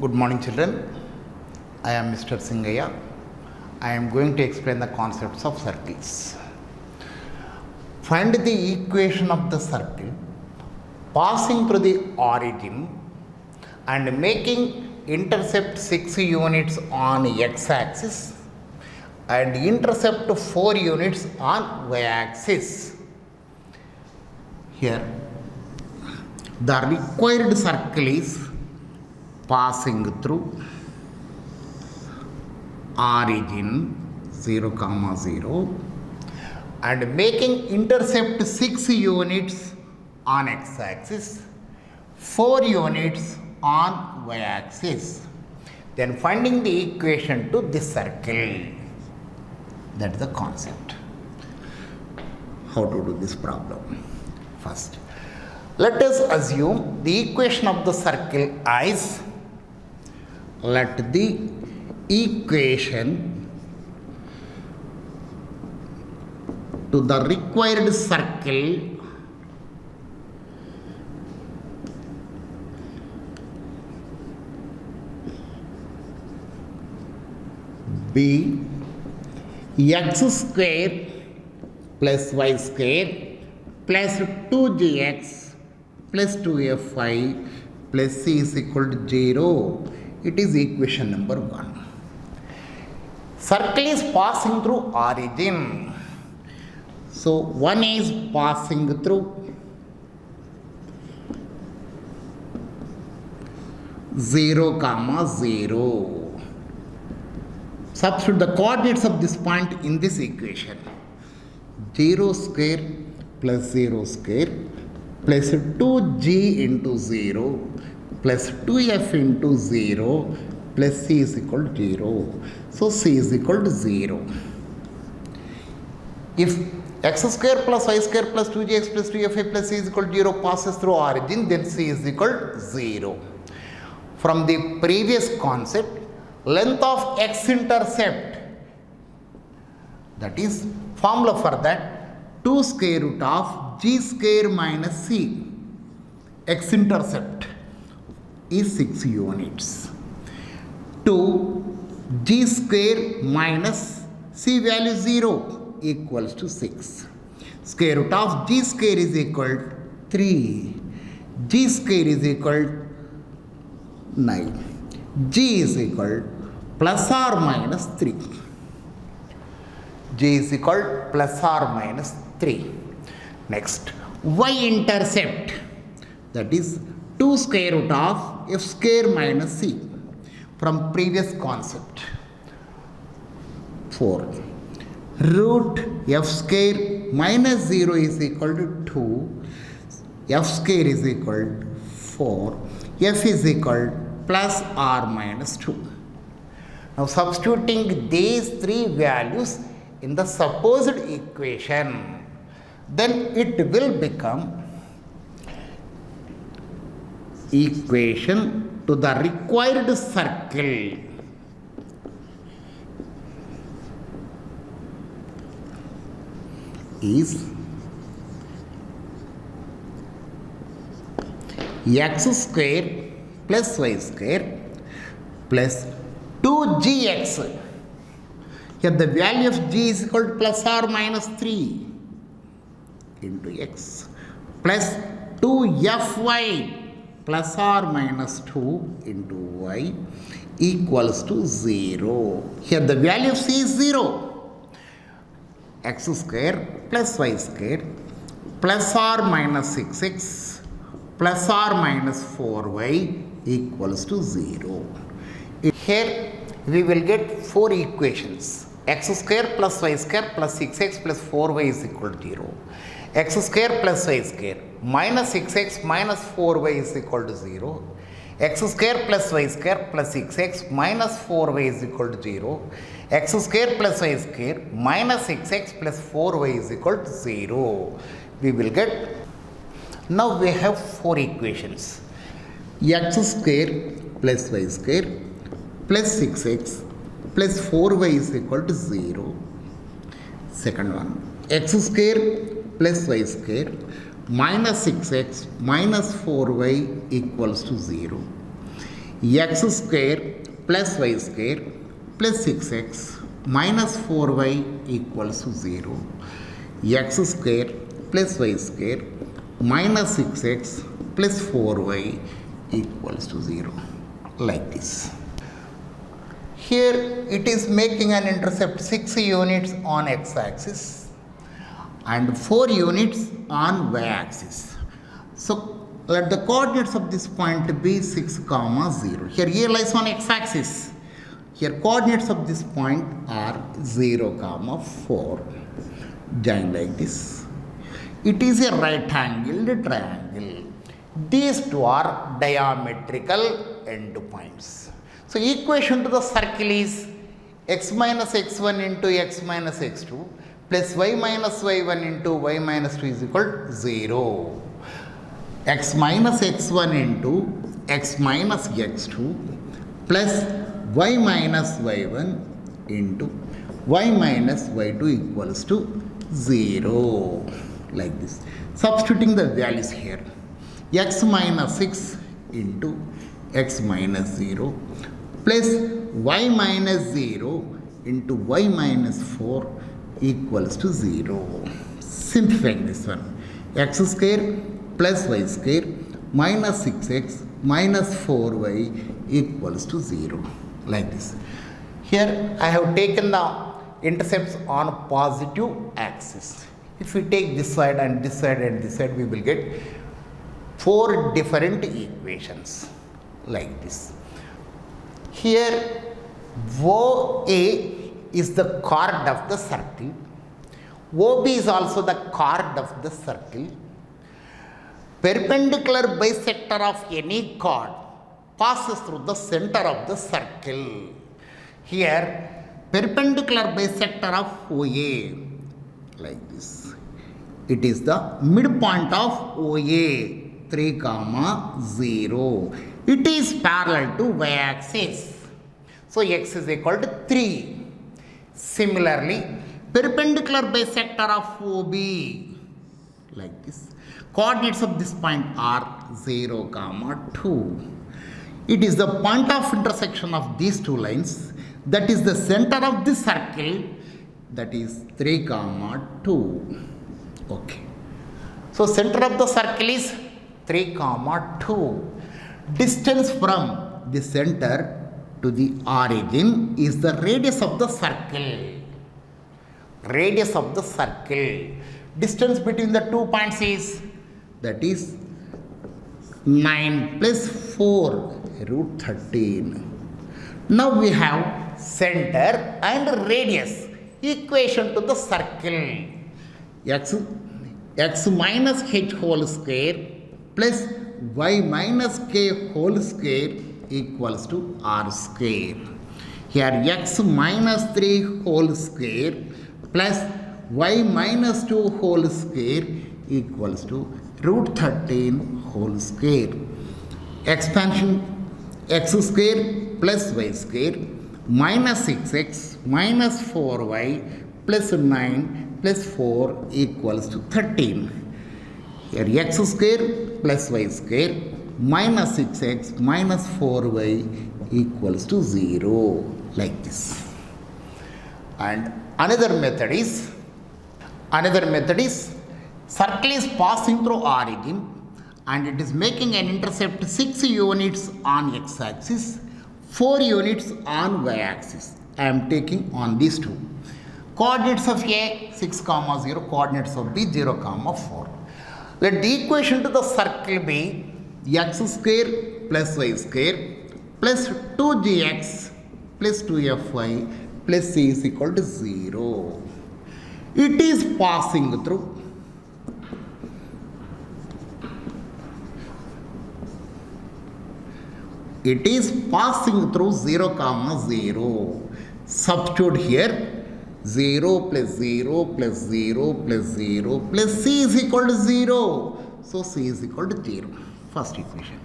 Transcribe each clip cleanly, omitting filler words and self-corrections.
Good morning, children. I am Mr. Singaya. I am going to explain the concepts of circles. Find the equation of the circle passing through the origin and making intercept 6 units on x-axis and intercept 4 units on y-axis. Here, the required circle is passing through origin 0, 0 and making intercept 6 units on x-axis, 4 units on y-axis. Then finding the equation to this circle. That is the concept. How to do this problem? First, let us assume the equation of the circle is, let the equation to the required circle be x square plus y square plus 2gx plus 2fy plus c is equal to 0. It is equation number 1. Circle is passing through origin. So 1 is passing through 0, 0. Substitute the coordinates of this point in this equation. 0 square plus 0 square plus 2g into 0 plus 2f into 0 plus c is equal to 0. So c is equal to 0. If x square plus y square plus 2gx plus 2f plus c is equal to 0 passes through origin, then c is equal to 0. From the previous concept, length of x-intercept, that is formula for that, 2 square root of g square minus c, x-intercept is 6 units. 2 g square minus c value 0 equals to 6. Square root of g square is equal to 3. G square is equal to 9. G is equal plus or minus 3. G is equal plus or minus 3. Next, y-intercept, that is 2 square root of f square minus c from previous concept. 4. Root f square minus 0 is equal to 2. F square is equal to 4. F is equal to plus or minus 2. Now substituting these 3 values in the supposed equation, then it will become equation to the required circle is x square plus y square plus 2gx. Here the value of g is equal to plus or minus 3 into x plus 2fy plus or minus 2 into y equals to 0. Here the value of c is 0. X square plus y square plus or minus 6x plus or minus 4y equals to 0. Here we will get 4 equations. X square plus y square plus 6x plus 4y is equal to 0. X square plus y square minus 6x minus 4y is equal to 0. X square plus y square plus 6x minus 4y is equal to 0. X square plus y square minus 6x plus 4y is equal to 0. We will get, now we have 4 equations. X square plus y square plus 6x plus 4y is equal to 0. Second one, x square plus y square minus 6x minus 4y equals to 0. x square plus y square plus 6x minus 4y equals to 0. X square plus y square minus 6x plus 4y equals to 0. Like this. Here it is making an intercept 6 units on x-axis and 4 units on y-axis. So let the coordinates of this point be 6, 0. Here A lies on x-axis. Here coordinates of this point are 0, 4. Join like this. It is a right-angled triangle. These two are diametrical endpoints. So equation to the circle is x minus x1 into x minus x2 plus y minus y1 into y minus 2 is equal to 0. X minus x1 into x minus x2 plus y minus y1 into y minus y2 equals to 0. Like this. Substituting the values here. X minus 6 into x minus 0 plus y minus 0 into y minus 4 equals to 0. Simplify this one. X square plus y square minus 6x minus 4y equals to 0. Like this. Here I have taken the intercepts on positive axis. If we take this side and this side and this side, we will get 4 different equations like this. Here OA is the chord of the circle. OB is also the chord of the circle. Perpendicular bisector of any chord passes through the center of the circle. Here perpendicular bisector of OA like this. It is the midpoint of OA 3, 0. It is parallel to y-axis. So x is equal to 3. Similarly, perpendicular bisector of OB like this. Coordinates of this point are 0, 2. It is the point of intersection of these two lines, that is the center of the circle, that is 3, 2. Okay. So center of the circle is 3, 2. Distance from the center to the origin is the radius of the circle. Radius of the circle. Distance between the 2 points is, that is 9 plus 4 root 13. Now we have center and radius. Equation to the circle. X minus h whole square plus y minus k whole square equals to r square. Here x minus 3 whole square plus y minus 2 whole square equals to root 13 whole square. Expansion x square plus y square minus 6x minus 4y plus 9 plus 4 equals to 13. Here x square plus y square minus 6x minus 4y equals to 0 like this. And another method is circle is passing through origin and it is making an intercept 6 units on x-axis, 4 units on y-axis. I am taking on these two. Coordinates of A 6, 0, coordinates of B 0, 4. Let the equation to the circle be x square plus y square plus 2gx plus 2fy plus c is equal to 0. It is passing through. It is passing through 0, 0. Substitute here 0 plus 0 plus 0 plus 0 plus c is equal to 0. So c is equal to 0. First equation.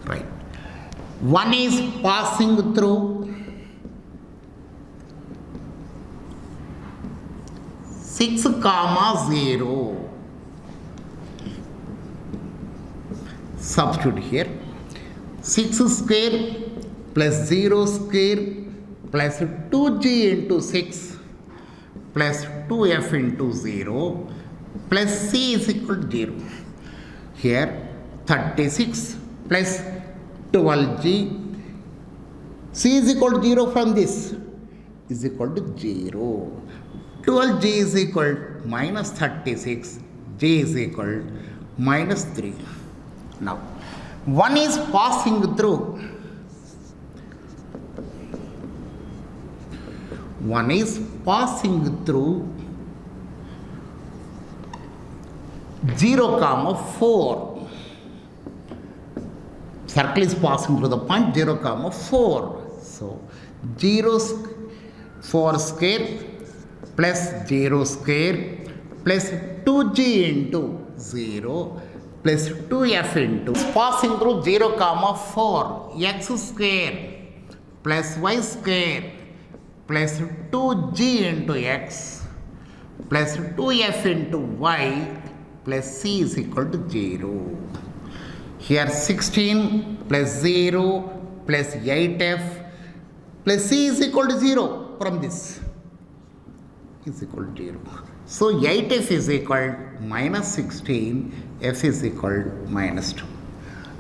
Right. One is passing through comma 0. Substitute here. 6 square plus 0 square plus 2g into 6 plus 2f into 0 plus c is equal to 0. Here 36 plus 12g, c is equal to 0 from this, is equal to 0. 12g is equal to minus 36, g is equal to minus 3. Now, one is passing through. One is passing through 0, 4. Circle is passing through the point 0, 4. So 0 4 square plus 0 square plus 2g into 0 plus 2f into passing through 0, 4 x square plus y square plus 2g into x plus 2f into y plus c is equal to 0. Here 16 plus 0 plus 8f plus c is equal to 0 from this is equal to 0. So 8f is equal to minus 16, f is equal to minus 2.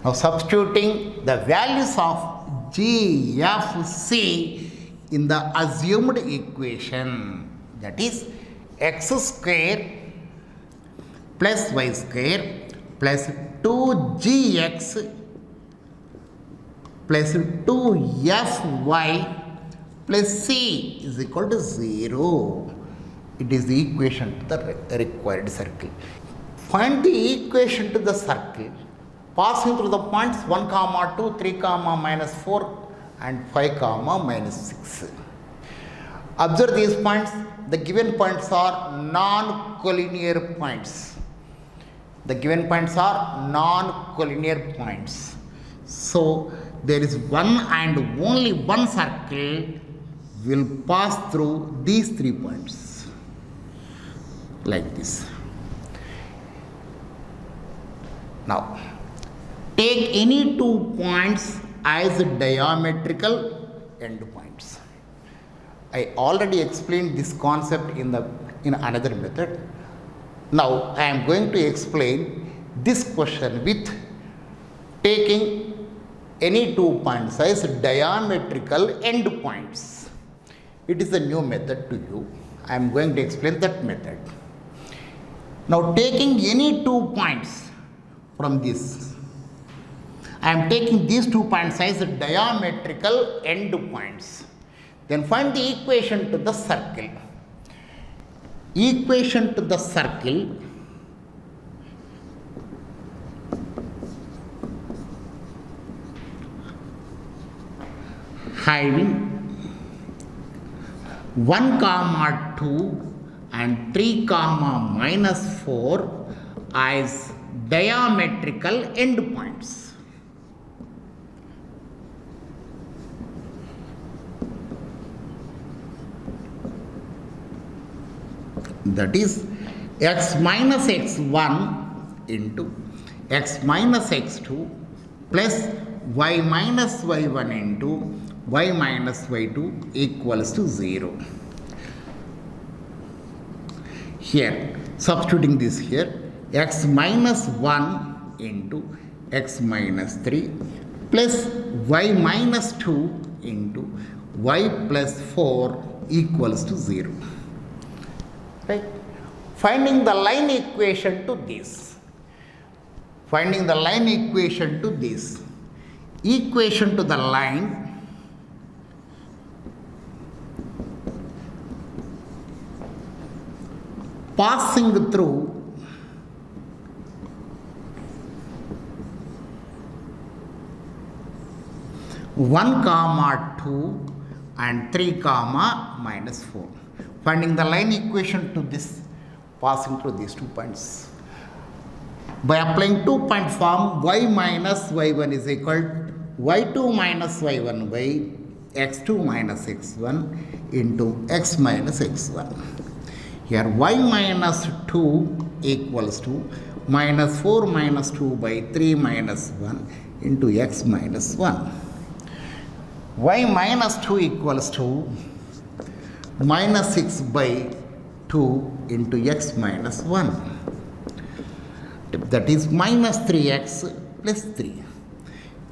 Now substituting the values of g, f, c in the assumed equation, that is x square plus y square plus 2gx plus 2fy plus c is equal to 0. It is the equation to the required circle. Find the equation to the circle passing through the points 1, 2, 3, minus 4 and 5, minus 6. Observe these points. The given points are non-collinear points. The given points are non-collinear points. So there is one and only one circle will pass through these 3 points like this. Now take any 2 points as diametrical endpoints. I already explained this concept in another method. Now I am going to explain this question with taking any 2 points as diametrical endpoints. It is a new method to you. I am going to explain that method. Now taking any 2 points from this, I am taking these 2 points as diametrical endpoints. Then find the equation to the circle. Equation to the circle having 1, 2 and 3, minus 4 as diametrical endpoints. That is x minus x1 into x minus x2 plus y minus y1 into y minus y2 equals to 0. Here, substituting this here, x minus 1 into x minus 3 plus y minus 2 into y plus 4 equals to 0. Right? Finding the line equation to this. Finding the line equation to this. Equation to the line passing through one, 2 and 3, minus 4. Finding the line equation to this passing through these 2 points. By applying 2-point form, y minus y1 is equal to y2 minus y1 by x2 minus x1 into x minus x1. Here y minus 2 equals to minus 4 minus 2 by 3 minus 1 into x minus 1. Y minus 2 equals to minus 6 by 2 into x minus 1. That is minus 3x plus 3.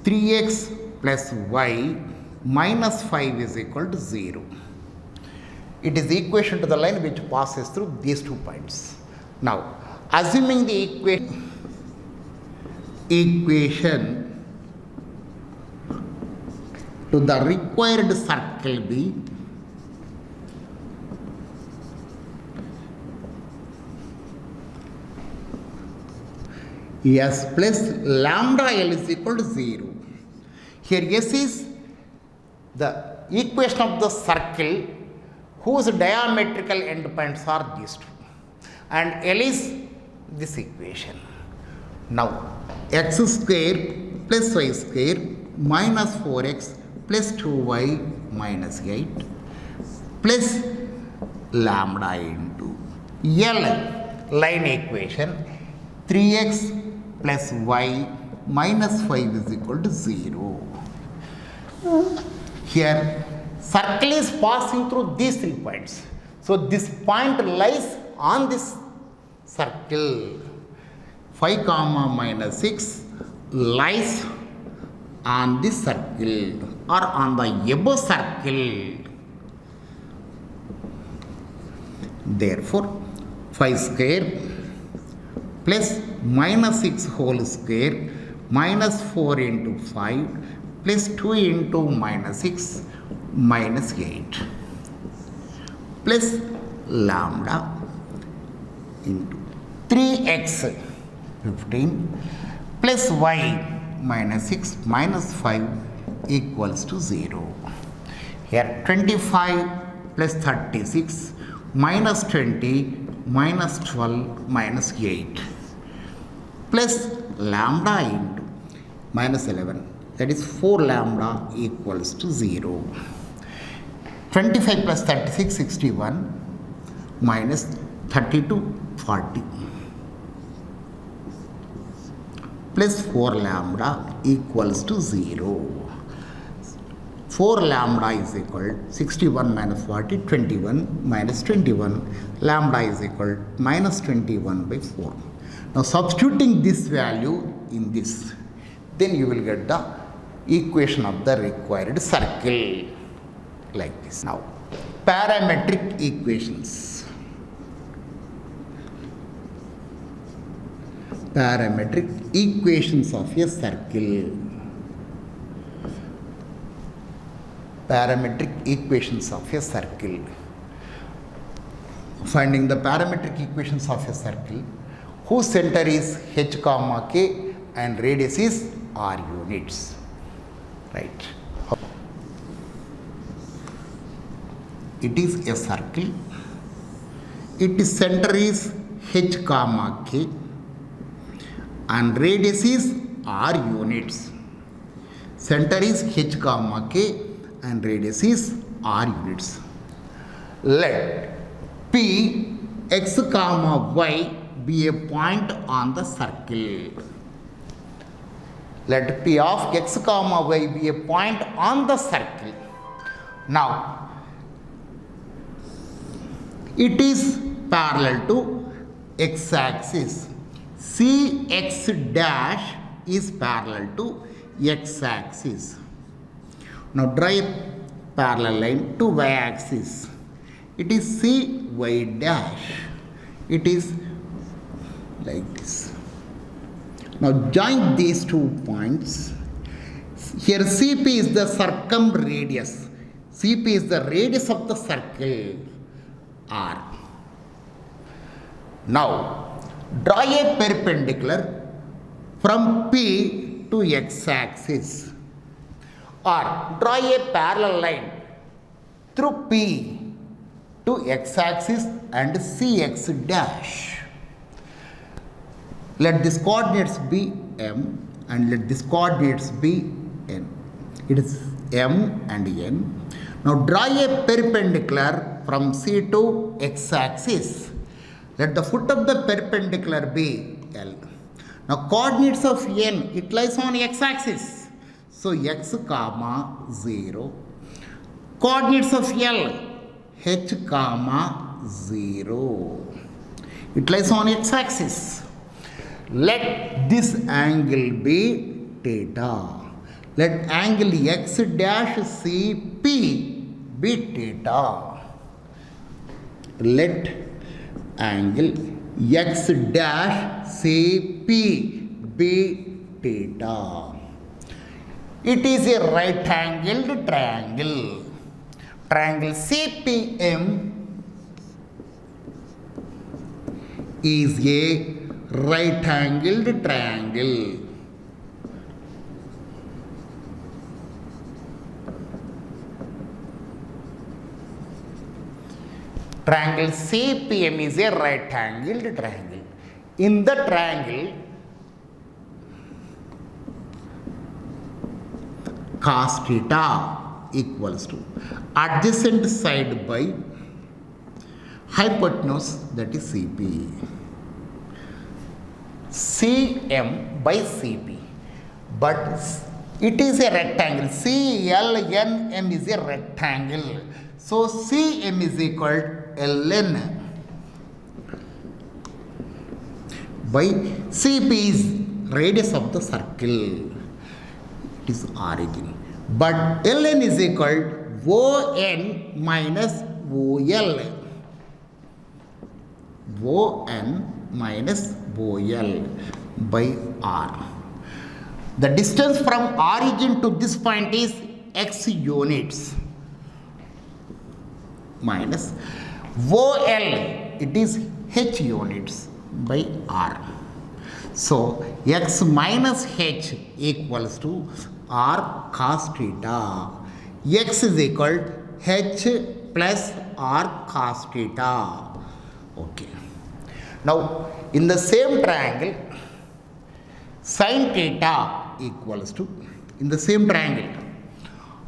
3x plus y minus 5 is equal to 0. It is the equation to the line which passes through these 2 points. Now, assuming the equation to the required circle be S plus lambda L is equal to 0. Here S is the equation of the circle whose diametrical endpoints are these 2, and L is this equation. Now x square plus y square minus 4x plus 2y minus 8 plus lambda into L line equation 3x plus y minus 5 is equal to 0. Here circle is passing through these 3 points. So this point lies on this circle. 5 comma minus 6 lies on this circle or on the above circle. Therefore 5 square plus minus 6 whole square minus 4 into 5 plus 2 into minus 6 minus 8 plus lambda into 3x 15 plus y minus 6 minus 5 equals to 0. Here 25 plus 36 minus 20 minus 12 minus 8 plus lambda into minus 11, that is 4 lambda equals to 0. 25 plus 36 61 minus 32 40 plus 4 lambda equals to 0. 4 lambda is equal 61 minus 40 21 minus 21, lambda is equal minus 21 by 4. Now substituting this value in this, then you will get the equation of the required circle like this. Now parametric equations. Parametric equations of a circle. Parametric equations of a circle. Finding the parametric equations of a circle whose center is h comma k and radius is r units. Right. It is a circle. Its center is h comma k and radius is r units. Center is h comma k and radius is r units. Let p x comma y be a point on the circle. Let p of x comma y be a point on the circle. Now it is parallel to x axis. Cx dash is parallel to x axis. Now draw a parallel line to y axis. It is cy dash. It is like this. Now join these 2 points. Here Cp is the circumradius. Cp is the radius of the circle R. Now draw a perpendicular from P to x axis, or draw a parallel line through P to x axis and Cx dash. Let these coordinates be M and let these coordinates be N. It is M and N. Now draw a perpendicular from C to x-axis. Let the foot of the perpendicular be L. Now coordinates of n, it lies on x-axis. So x comma 0. Coordinates of L, h comma 0. It lies on x-axis. Let this angle be theta. Let angle x dash CP be theta. Let angle x dash CP be theta. It is a right angled triangle. Triangle CPM is a right angled triangle. Triangle CPM is a right angled triangle. In the triangle, cos theta equals to adjacent side by hypotenuse, that is CP. CM by CP. But it is a rectangle. CLNM is a rectangle. So CM is equal to LN by CP is radius of the circle. It is origin. But Ln is equal to ON minus OL. ON minus OL by R. The distance from origin to this point is x units minus OL, it is h units by R. So x minus h equals to R cos theta. X is equal to h plus R cos theta. Okay. Now in the same triangle, sin theta equals to, in the same triangle,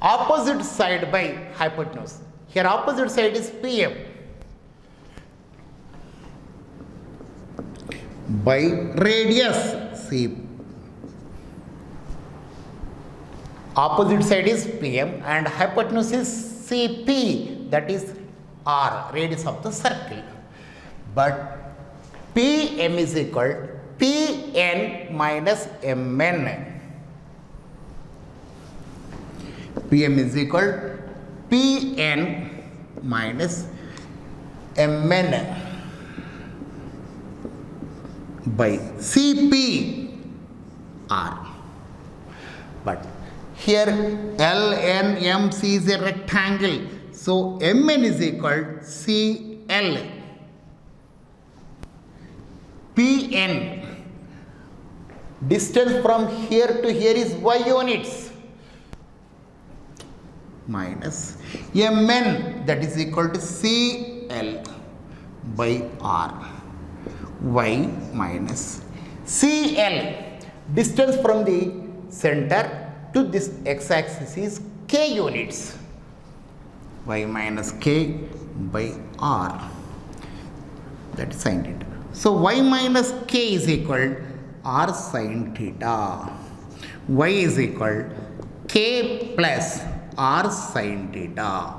opposite side by hypotenuse. Here opposite side is PM by radius C. Opposite side is PM and hypotenuse is CP, that is R, radius of the circle. But PM is equal to Pn minus Mn. PM is equal to Pn minus Mn by Cp R. But here LNMC is a rectangle. So Mn is equal to Cl. Pn, distance from here to here is y units, minus Mn, that is equal to Cl by R. Y minus Cl, distance from the center to this x-axis is k units, y minus k by R, that is sin theta. So y minus k is equal to R sin theta. Y is equal to k plus R sin theta.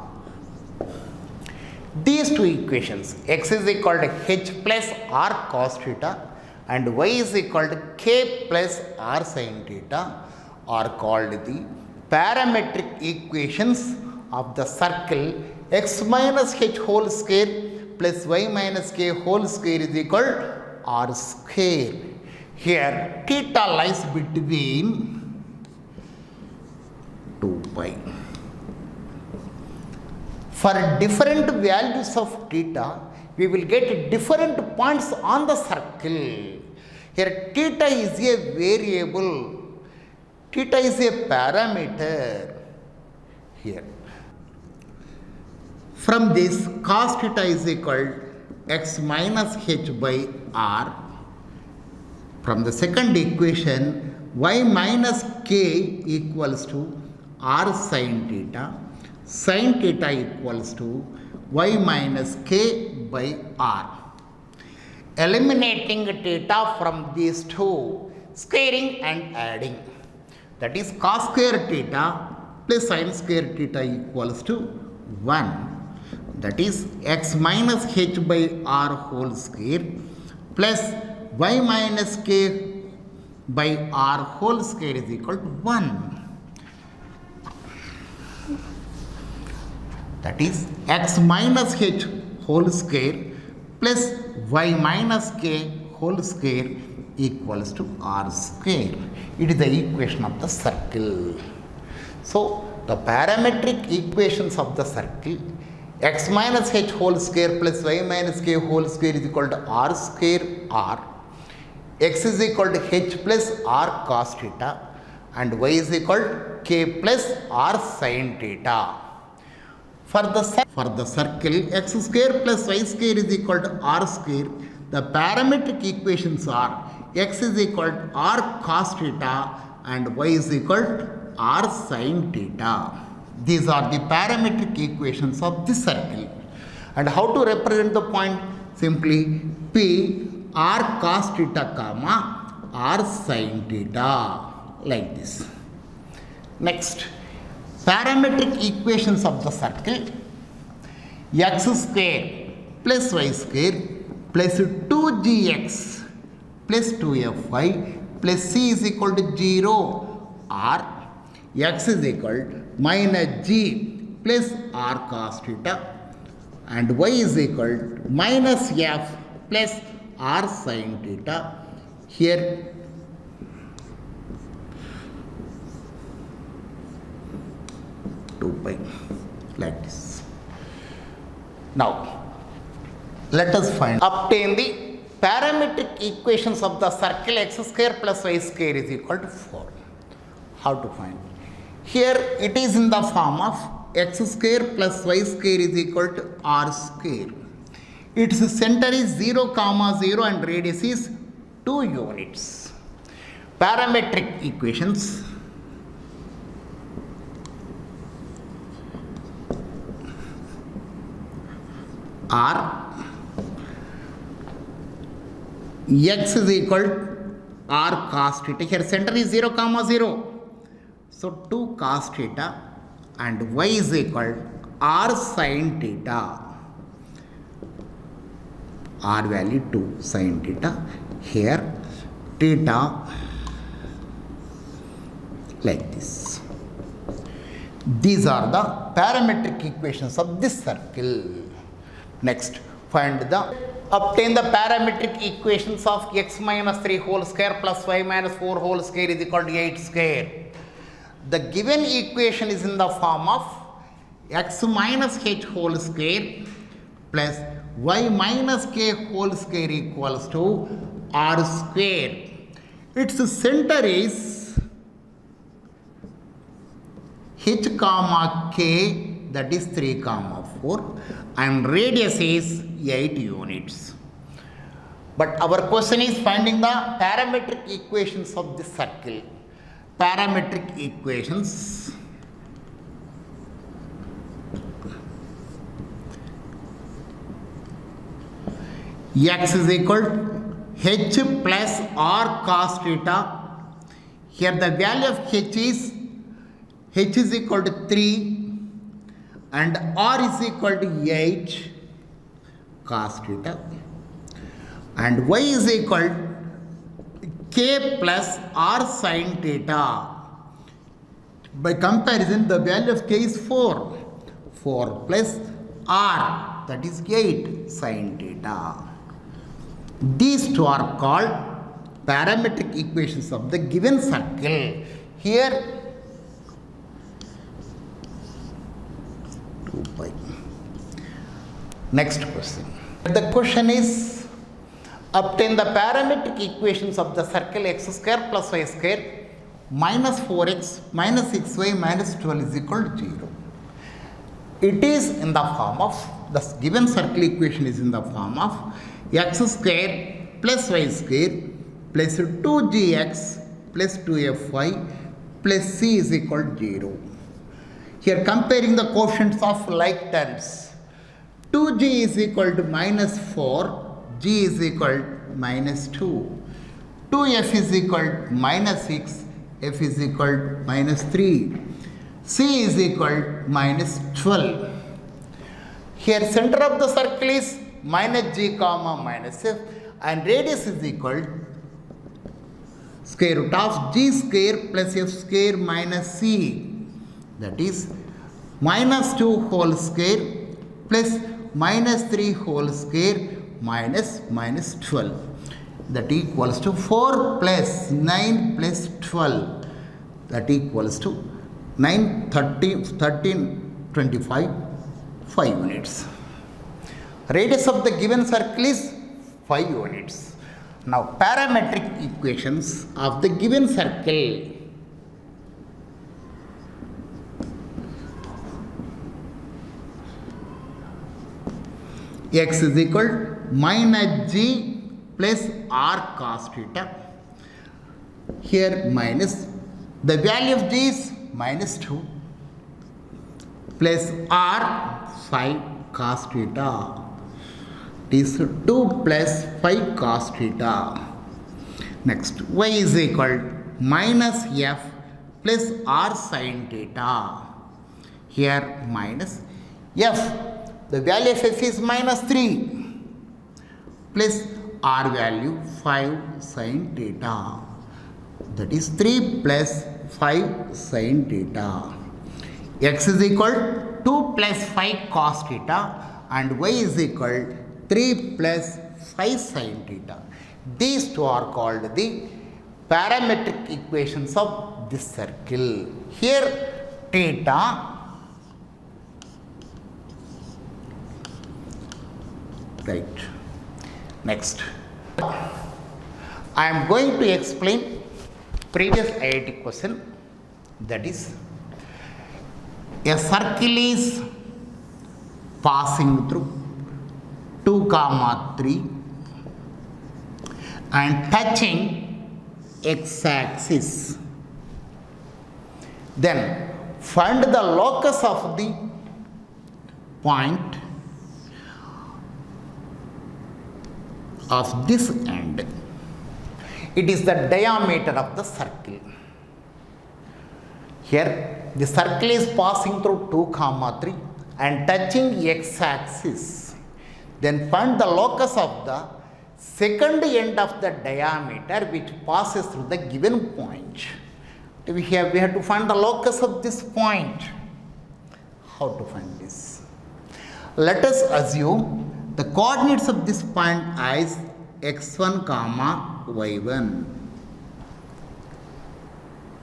These two equations, x is equal to h plus R cos theta and y is equal to k plus R sin theta, are called the parametric equations of the circle x minus h whole square plus y minus k whole square is equal to R square. Here theta lies between 2 pi. For different values of theta, we will get different points on the circle. Here theta is a variable. Theta is a parameter. Here. From this, cos theta is equal to x minus h by R. From the second equation, y minus k equals to R sin theta. Sin theta equals to y minus k by r. Eliminating theta from these two, squaring and adding. That is cos square theta plus sin square theta equals to 1. That is x minus h by r whole square plus y minus k by r whole square is equal to 1. That is x minus h whole square plus y minus k whole square equals to r square. It is the equation of the circle. So, the parametric equations of the circle, x minus h whole square plus y minus k whole square is equal to r square r, x is equal to h plus r cos theta, and y is equal to k plus r sin theta. For the circle x square plus y square is equal to r square, the parametric equations are x is equal to r cos theta and y is equal to r sin theta. These are the parametric equations of this circle. And how to represent the point? Simply p r cos theta comma r sin theta, like this. Next, parametric equations of the circle, x square plus y square plus 2gx plus 2fy plus c is equal to 0, or x is equal to minus g plus r cos theta and y is equal to minus f plus r sin theta. Here 2 pi, like this. Now, let us obtain the parametric equations of the circle x square plus y square is equal to 4. How to find? Here it is in the form of x square plus y square is equal to r square. Its center is 0, 0 and radius is 2 units. Parametric equations. R x is equal to r cos theta. Here center is 0, 0. So 2 cos theta and y is equal to r sin theta. R value 2 sin theta. Here theta like this. These are the parametric equations of this circle. Next, obtain the parametric equations of x minus 3 whole square plus y minus 4 whole square is equal to 8 square. The given equation is in the form of x minus h whole square plus y minus k whole square equals to r square. Its center is h comma k, that is 3 comma 4, and radius is 8 units. But our question is finding the parametric equations of this circle. Parametric equations. X is equal to h plus r cos theta. Here the value of h is equal to 3 and r is equal to 8 cos theta, and y is equal to k plus r sin theta. By comparison, the value of k is 4. 4 plus r, that is 8 sin theta. These two are called parametric equations of the given circle. Here 2 pi. Next question. The question is, obtain the parametric equations of the circle x square plus y square minus 4x minus 6y minus 12 is equal to 0. It is in the form of, the given circle equation is in the form of x square plus y square plus 2gx plus 2fy plus c is equal to 0. Here comparing the coefficients of like terms, 2g is equal to minus 4, g is equal to minus 2. 2f is equal to minus 6, f is equal to minus 3. C is equal to minus 12. Here center of the circle is minus g comma minus f and radius is equal to square root of g square plus f square minus c. That is minus 2 whole square plus minus 3 whole square minus 12. That equals to 4 plus 9 plus 12. That equals to 9, 13, 25, 5 units. Radius of the given circle is 5 units. Now parametric equations of the given circle. X is equal to minus g plus r cos theta. Here minus, the value of g is minus 2 plus r 5 cos theta. It is 2 plus 5 cos theta. Next, y is equal to minus f plus r sin theta. Here minus f, the value of f is minus 3 plus r value 5 sin theta. That is 3 plus 5 sin theta. X is equal to 2 plus 5 cos theta and y is equal to 3 plus 5 sin theta. These two are called the parametric equations of this circle. Here theta, right. Next, I am going to explain previous IIT question, that is, a circle is passing through 2, 3 and touching x-axis. Then find the locus of the point of this end. It is the diameter of the circle. Here the circle is passing through 2, 3 and touching x-axis. Then find the locus of the second end of the diameter which passes through the given point. We have to find the locus of this point. How to find this? Let us assume the coordinates of this point as x1, y1.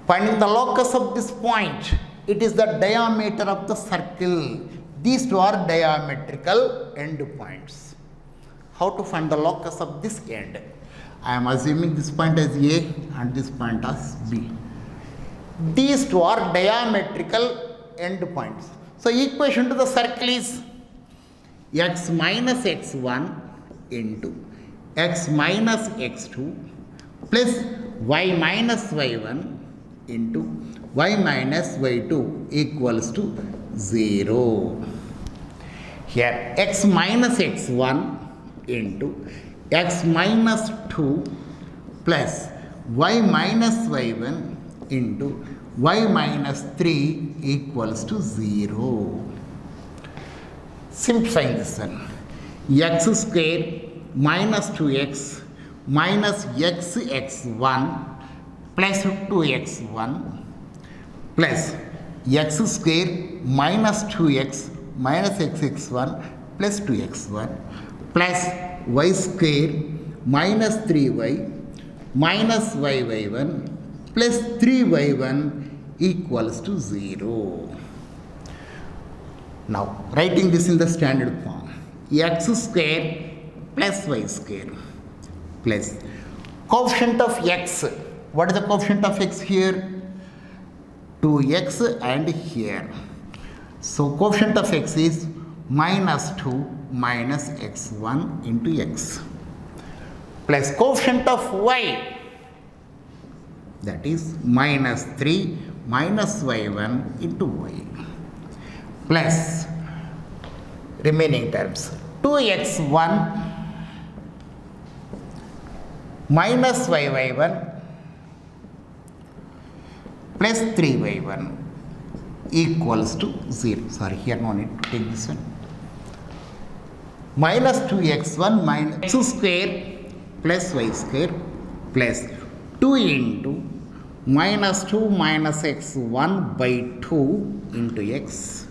Finding the locus of this point, it is the diameter of the circle. These two are diametrical end points. How to find the locus of this end? I am assuming this point as A and this point as B. These two are diametrical end points. So equation to the circle is x minus x1 into x minus x2 plus y minus y1 into y minus y2 equals to 0. Here x minus x1 into x minus 2 plus y minus y1 into y minus 3 equals to 0. Simplifying this one, x square minus 2x minus x1 plus 2x1 plus x square minus 2x minus xx1 plus 2x1 plus y square minus 3y minus y1 plus 3y1 equals to 0. Now writing this in the standard form, x square plus y square plus coefficient of x. What is the coefficient of x here? 2x and here. So coefficient of x is minus 2 minus x1 into x plus coefficient of y, that is minus 3 minus y1 into y plus remaining terms. 2x1 minus yy1 plus 3y1 equals to 0. Sorry, here no need to take this one. Minus 2x1 minus x square plus y square plus 2 into minus 2 minus x1 by 2 into x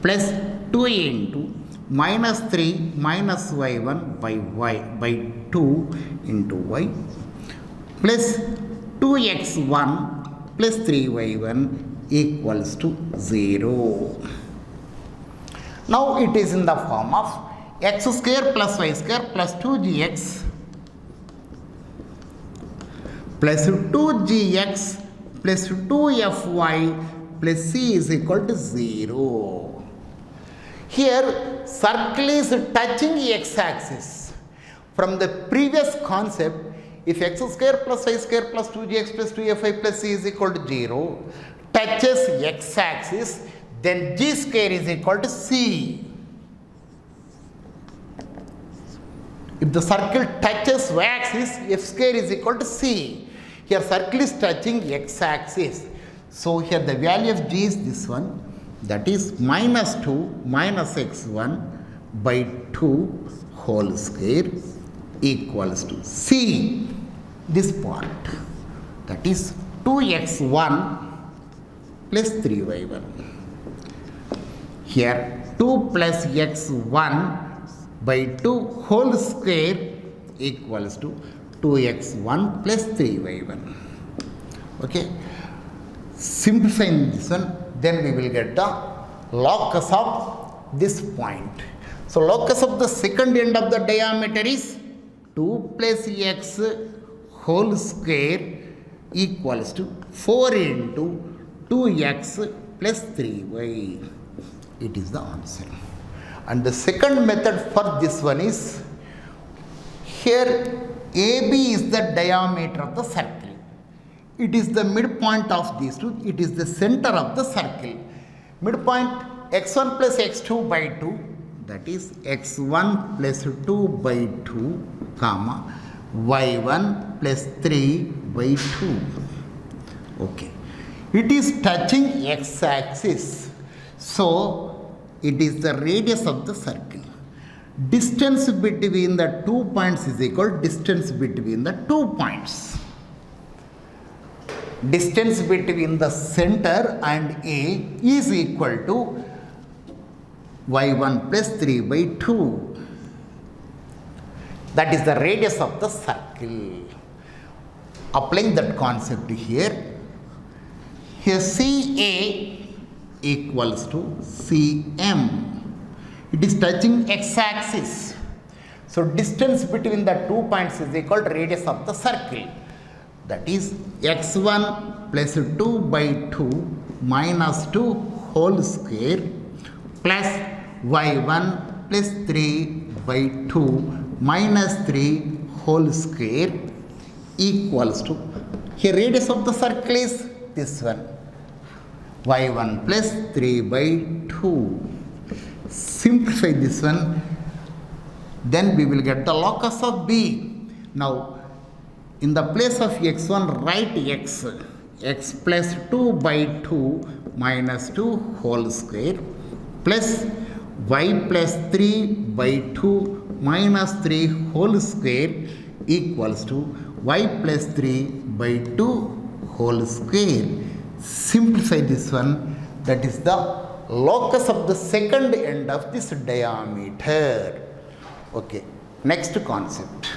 plus 2 into minus 3 minus y1 by y by 2 into y plus 2x1 plus 3y1 equals to 0. Now it is in the form of x square plus y square plus 2gx plus 2gx plus 2fy plus c is equal to 0. Here circle is touching x-axis. From the previous concept, if x square plus y square plus 2gx plus 2fy plus c is equal to 0 touches x-axis, then g square is equal to c. If the circle touches y-axis, f square is equal to c. Here circle is touching x-axis. So here the value of g is this one, that is minus 2 minus x1 by 2 whole square equals to c. This part, that is 2x1 plus 3y1. Here 2 plus x1 by 2 whole square equals to 2x1 plus 3y1. Okay. Simplifying this one, then we will get the locus of this point. So locus of the second end of the diameter is 2 plus x whole square equals to 4 into 2x plus 3y. It is the answer. And the second method for this one is, here AB is the diameter of the circle. It is the midpoint of these two. It is the center of the circle. Midpoint x1 plus x2 by 2, that is x1 plus 2 by 2, comma, y1 plus 3 by 2. Okay. It is touching x-axis. So, it is the radius of the circle. Distance between the 2 points is equal to distance between the 2 points. Distance between the center and A is equal to y1 plus 3 by 2. That is the radius of the circle. Applying that concept here, CA equals to CM. It is touching x-axis. So distance between the 2 points is equal to radius of the circle. That is x1 plus 2 by 2 minus 2 whole square plus y1 plus 3 by 2 minus 3 whole square equals to, here radius of the circle is this one, y1 plus 3 by 2. Simplify this one, then we will get the locus of B. Now, in the place of x1, write x plus 2 by 2 minus 2 whole square plus y plus 3 by 2 minus 3 whole square equals to y plus 3 by 2 whole square. Simplify this one, that is the locus of the second end of this diameter. Okay, next concept.